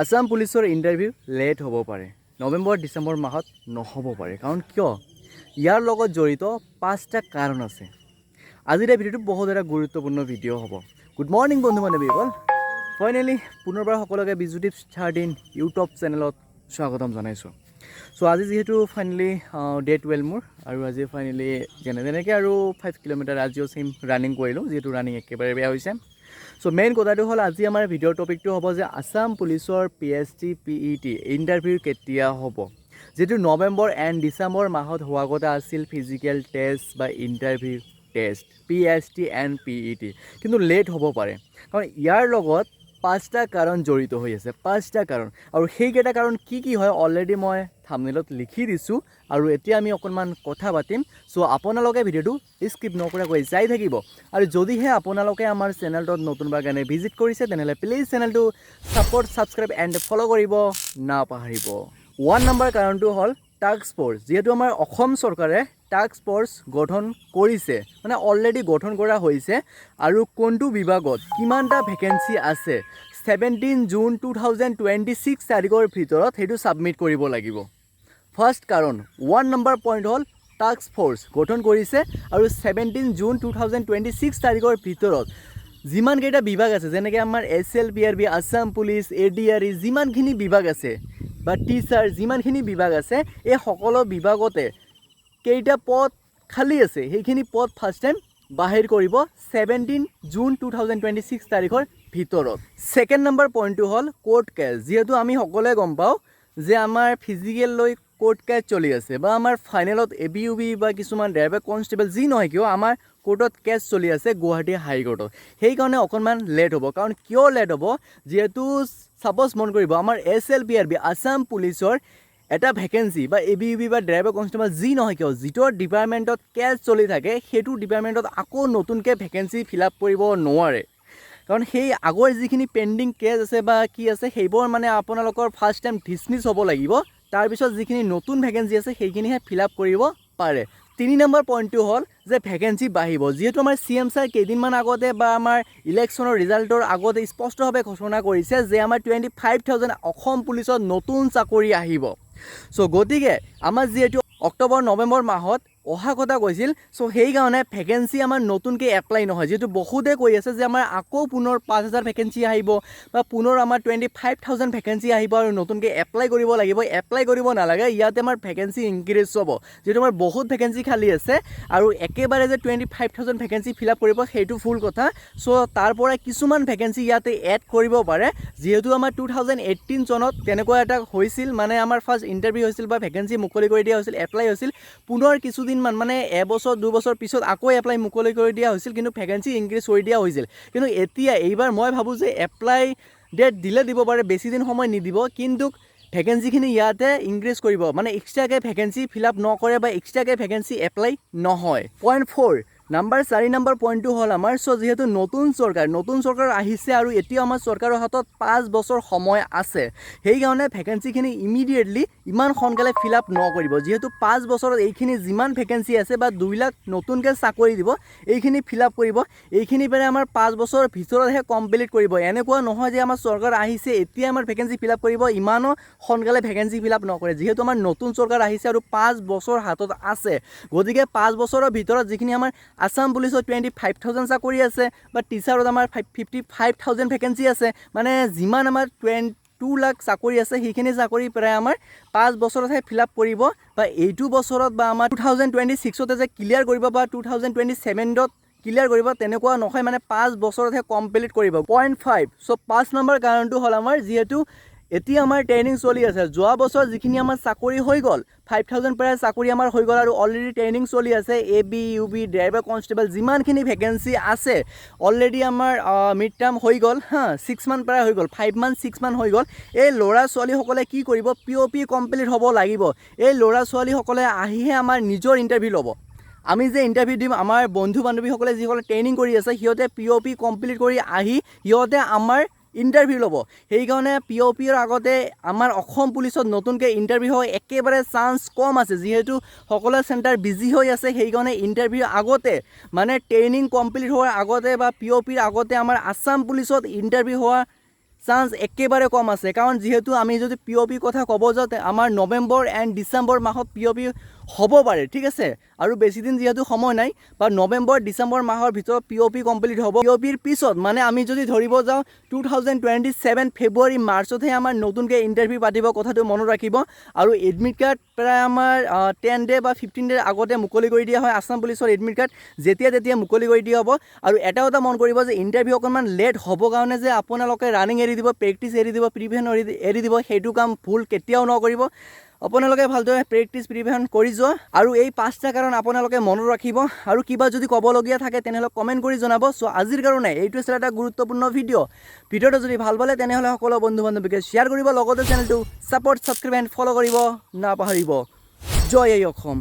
আসাম পুলিচৰ interview late হ'ব পাৰে, নৱেম্বৰ ডিচেম্বৰ মাহত নহ'ব পাৰে। কাৰণ কিয়? ইয়াৰ লগত জড়িত 5টা কাৰণ আছে। আজিৰ এই ভিডিঅ'টো বহুত এটা গুৰুত্বপূৰ্ণ ভিডিঅ' হ'ব। গুড মৰ্ণিং বন্ধু বান্ধৱীসকল, ফাইনেলি পুনৰবাৰ সকলোকে বিজুদীপ 13 ইউটিউব চেনেলত স্বাগতম জনাইছোঁ। চ' আজি যিহেতু ফাইনেলি ডে 12 মোৰ, আৰু আজি ফাইনেলি যেনেকৈ আৰু 5 কিলোমিটাৰ আজিও চেম ৰানিং কৰিলোঁ, যিহেতু ৰানিং একেবাৰে বেয়া হৈছে। চ' মেইন কথাটো হ'ল আজি আমাৰ ভিডিঅ'ৰ টপিকটো হ'ব যে আসাম পুলিচৰ PST PET ইণ্টাৰভিউ কেতিয়া হ'ব। যিটো নৱেম্বৰ এণ্ড ডিচেম্বৰ মাহত হোৱা কথা আছিল ফিজিকেল টেষ্ট বা interview test PST and PET, কিন্তু লেট হ'ব পাৰে। কাৰণ ইয়াৰ লগত 5টা কাৰণ জড়িত হৈ আছে, 5টা কাৰণ। আৰু সেইকেইটা কাৰণ কি হয় অলৰেডি মই থাম্বনেইলত লিখি দিছোঁ, আৰু এতিয়া আমি অকণমান কথা পাতিম। চ' আপোনালোকে ভিডিঅ'টো স্কিপ নকৰাকৈ চাই থাকিব। আৰু যদিহে আপোনালোকে আমাৰ চেনেলটোত নতুনবাৰ কাৰণে ভিজিট কৰিছে, তেনেহ'লে প্লিজ চেনেলটো ছাবস্ক্ৰাইব এণ্ড ফ'ল' কৰিব নাপাহৰিব। 1 নম্বৰ কাৰণটো হ'ল টাস্ক ফ'ৰ্চ। যিহেতু আমাৰ অসম চৰকাৰে টাস্ক ফ'ৰ্চ গঠন কৰিছে, মানে অলৰেডি গঠন কৰা হৈছে, আৰু কোনটো বিভাগত কিমানটা ভেকেঞ্চি আছে 17 জুন 2026 তাৰিখৰ ভিতৰত সেইটো ছাবমিট কৰিব লাগিব। ফাৰ্ষ্ট কাৰণ 1 নম্বৰ পইণ্ট হ'ল টাস্ক ফ'ৰ্চ গঠন কৰিছে, আৰু 17 জুন 2026 তাৰিখৰ ভিতৰত যিমানকেইটা বিভাগ আছে, যেনেকৈ আমাৰ SLPRB, আসাম পুলিচ, ADRE, যিমানখিনি বিভাগ আছে বা টিচাৰ যিমানখিনি বিভাগ আছে, এই সকলো বিভাগতে কেইটা পদ খালী আছে সেইখিনি পদ ফাৰ্ষ্ট টাইম বাহিৰ কৰিব 17 জুন 2026 তাৰিখৰ ভিতৰত। ছেকেণ্ড নম্বৰ পইণ্টটো হ'ল কোৰ্ট কেছ। যিহেতু আমি সকলোৱে গম পাওঁ যে আমাৰ ফিজিকেল লৈ কোৰ্ট কেছ চলি আছে, বা আমাৰ ফাইনেলত ABUB বা কিছুমান ড্ৰাইভাৰ কনষ্টেবল যি নহয় কিয় আমাৰ কোৰ্টত কেছ চলি আছে গুৱাহাটী হাইকোৰ্টত। সেইকাৰণে অকণমান লেট হ'ব। কাৰণ কিয় লেট হ'ব? যিহেতু ছাপ'জ মন কৰিব আমাৰ SLPRB আসাম পুলিচৰ এটা ভেকেঞ্চি বা ABUB বা ড্ৰাইভাৰ কনষ্টেবল যি নহয় কিয়, যিটো ডিপাৰ্টমেণ্টত কেছ চলি থাকে সেইটো ডিপাৰ্টমেণ্টত আকৌ নতুনকৈ ভেকেঞ্চি ফিল আপ কৰিব নোৱাৰে। কাৰণ সেই আগৰ যিখিনি পেণ্ডিং কেছ আছে বা কি আছে সেইবোৰ মানে আপোনালোকৰ ফাৰ্ষ্ট টাইম ডিছমিছ হ'ব লাগিব। তাৰপিছত যিখিনি নতুন ভেকেঞ্চি আছে সেইখিনিহে ফিল আপ কৰিব পাৰে। 3 নম্বৰ পইণ্টটো হ'ল যে ভেকেঞ্চি বাঢ়িব। যিহেতু আমাৰ CM ছাৰ কেইদিনমান আগতে বা আমাৰ ইলেকশ্যনৰ ৰিজাল্টৰ আগতে স্পষ্টভাৱে ঘোষণা কৰিছে যে আমাৰ 25,000 অসম পুলিচত নতুন চাকৰি আহিব। চ' গতিকে আমাৰ যিহেতু অক্টোবৰ নৱেম্বৰ মাহত অহা কথা কৈছিল, চ' সেইকাৰণে ভেকেঞ্চি আমাৰ নতুনকৈ এপ্লাই নহয়। যিহেতু বহুতে কৈ আছে যে আমাৰ আকৌ পুনৰ 5,000 ভেকেঞ্চি আহিব, বা পুনৰ আমাৰ 25,000 ভেকেঞ্চি আহিব, আৰু নতুনকৈ এপ্লাই কৰিব লাগিব। এপ্লাই কৰিব নালাগে, ইয়াতে আমাৰ ভেকেঞ্চি ইনক্ৰিজ হ'ব। যিহেতু আমাৰ বহুত ভেকেঞ্চি খালী আছে, আৰু একেবাৰে যে 25,000 ভেকেঞ্চি ফিল আপ কৰিব সেইটো ফুল কথা। চ' তাৰ পৰা কিছুমান ভেকেঞ্চি ইয়াতে এড কৰিব পাৰে। যিহেতু আমাৰ 2018 চনত তেনেকুৱা এটা হৈছিল, মানে আমাৰ ফাৰ্ষ্ট ইণ্টাৰভিউ হৈছিল বা ভেকেঞ্চি মুকলি কৰি দিয়া হৈছিল, এপ্লাই হৈছিল। পুনৰ কিছুদিনমান মানে এবছৰ 2 বছৰ পিছত আকৌ এপ্লাই মুকলি কৰি দিয়া হৈছিল, কিন্তু ভেকেঞ্চি ইনক্ৰিজ কৰি দিয়া হৈছিল। কিন্তু এতিয়া এইবাৰ মই ভাবোঁ যে এপ্লাই ডেট দিলে দিব পাৰে, বেছি দিন সময় নিদিব, কিন্তু ভেকেঞ্চিখিনি ইয়াতে ইনক্ৰিজ কৰিব। মানে এক্সট্ৰাকৈ ভেকেঞ্চি ফিল আপ নকৰে বা এক্সট্ৰাকৈ ভেকেঞ্চি এপ্লাই নহয়। পইণ্ট 4 4 নম্বৰ পইণ্টটো হ'ল আমাৰ যিহেতু নতুন চৰকাৰ আহিছে, আৰু এতিয়াও আমাৰ চৰকাৰৰ হাতত 5 বছৰ সময় আছে। সেইকাৰণে ভেকেঞ্চিখিনি ইমিডিয়েটলি ইমান সোনকালে ফিল আপ নকৰিব। যিহেতু 5 বছৰত এইখিনি যিমান ভেকেঞ্চি আছে বা 2 লাখ নতুনকৈ চাকৰি দিব, এইখিনি ফিল আপ কৰিব। এইখিনি পাৰে আমাৰ 5 বছৰৰ ভিতৰতহে কমপ্লিট কৰিব। এনেকুৱা নহয় যে আমাৰ চৰকাৰ আহিছে এতিয়া আমাৰ ভেকেঞ্চি ফিল আপ কৰিব, ইমানো সোনকালে ভেকেঞ্চি ফিল আপ নকৰে। যিহেতু আমাৰ নতুন চৰকাৰ আহিছে আৰু 5 বছৰ হাতত আছে, গতিকে 5 বছৰৰ ভিতৰত যিখিনি আমাৰ আসাম পুলিচত 25,000 চাকৰি আছে, বা টিচাৰত আমাৰ 55,000 ভেকেঞ্চি আছে, মানে যিমান আমাৰ 2 লাখ চাকৰি আছে, সেইখিনি চাকৰি প্ৰায় আমাৰ 5 বছৰতহে ফিল আপ কৰিব, বা এইটো বছৰত বা আমাৰ 2026তে যে ক্লিয়াৰ কৰিব বা 2027ত ক্লিয়াৰ কৰিব তেনেকুৱা নহয়, মানে 5 বছৰতহে কমপ্লিট কৰিব। পইণ্ট 5 চ' 5 নম্বৰ কাৰণটো হ'ল আমাৰ যিহেতু এতিয়া আমাৰ ট্ৰেইনিং চলি আছে। যোৱা বছৰ যিখিনি আমাৰ চাকৰি হৈ গ'ল, 5,000 প্ৰায় চাকৰি আমাৰ হৈ গ'ল, আৰু অলৰেডি ট্ৰেইনিং চলি আছে। ABUB ড্ৰাইভাৰ কনষ্টেবল যিমানখিনি ভেকেঞ্চি আছে অলৰেডি আমাৰ মিড টাৰ্ম হৈ গ'ল, 6 মান প্ৰায় হৈ গ'ল, 6 মান হৈ গ'ল। এই ল'ৰা ছোৱালীসকলে কি কৰিব? POP কমপ্লিট হ'ব লাগিব। এই ল'ৰা ছোৱালীসকলে আহিহে আমাৰ নিজৰ ইণ্টাৰভিউ ল'ব। আমি যে ইণ্টাৰভিউ দিম, আমাৰ বন্ধু বান্ধৱীসকলে যিসকলে ট্ৰেইনিং কৰি আছে সিহঁতে POP কমপ্লিট কৰি আহি সিহঁতে আমাৰ ইণ্টাৰভিউ ল'ব। সেইকাৰণে POPৰ আগতে আমাৰ অসম পুলিচত নতুনকৈ ইণ্টাৰভিউ হয় একেবাৰে চান্স কম আছে। যিহেতু সকলো চেণ্টাৰ বিজি হৈ আছে, সেইকাৰণে ইণ্টাৰভিউ আগতে মানে ট্ৰেইনিং কমপ্লিট হোৱাৰ আগতে বা POPৰ আগতে আমাৰ আসাম পুলিচত ইণ্টাৰভিউ হোৱা চান্স একেবাৰে কম আছে কাৰণ যিহেতু আমি যদি POP কথা ক'ব যাওঁ আমাৰ নৱেম্বৰ এণ্ড ডিচেম্বৰ মাহত POP হ'ব পাৰে ঠিক আছে আৰু বেছি দিন যিহেতু সময় নাই বা নৱেম্বৰ ডিচেম্বৰ মাহৰ ভিতৰত POP কমপ্লিট হ'ব POPৰ পিছত মানে আমি যদি ধৰিব যাওঁ 2027 ফেব্ৰুৱাৰী মাৰ্চতহে আমাৰ নতুনকৈ ইণ্টাৰভিউ পাতিব কথাটো মনত ৰাখিব আৰু এডমিট কাৰ্ড প্ৰায় আমাৰ 10 ডে বা 15 ডে আগতে মুকলি কৰি দিয়া হয় আছাম পুলিচৰ এডমিট কাৰ্ড যেতিয়া মুকলি কৰি দিয়া হ'ব আৰু এটা কথা মন কৰিব যে ইণ্টাৰভিউ অকণমান লেট হ'ব কাৰণে যে আপোনালোকে ৰানিং এৰি দিব প্ৰেক্টিছ এৰি দিব প্ৰিভিয়ন এৰি দিব সেইটো কাম ভুল কেতিয়াও নকৰিব আপোনালোকে ভালদৰে প্ৰেক্টিছ প্ৰিভিয়ন কৰি যোৱা আৰু এই 5টা কাৰণ আপোনালোকে মনত ৰাখিব আৰু কিবা যদি ক'বলগীয়া থাকে তেনেহ'লে কমেণ্ট কৰি জনাব চ' আজিৰ কাৰণে এইটো আছিল এটা গুৰুত্বপূৰ্ণ ভিডিঅ'টো যদি ভাল পালে তেনেহ'লে সকলো বন্ধু বান্ধৱীকে শ্বেয়াৰ কৰিব লগতে চেনেলটো ছাপোৰ্ট ছাবস্ক্ৰাইব এণ্ড ফ'ল' কৰিব নাপাহৰিব জয় অসম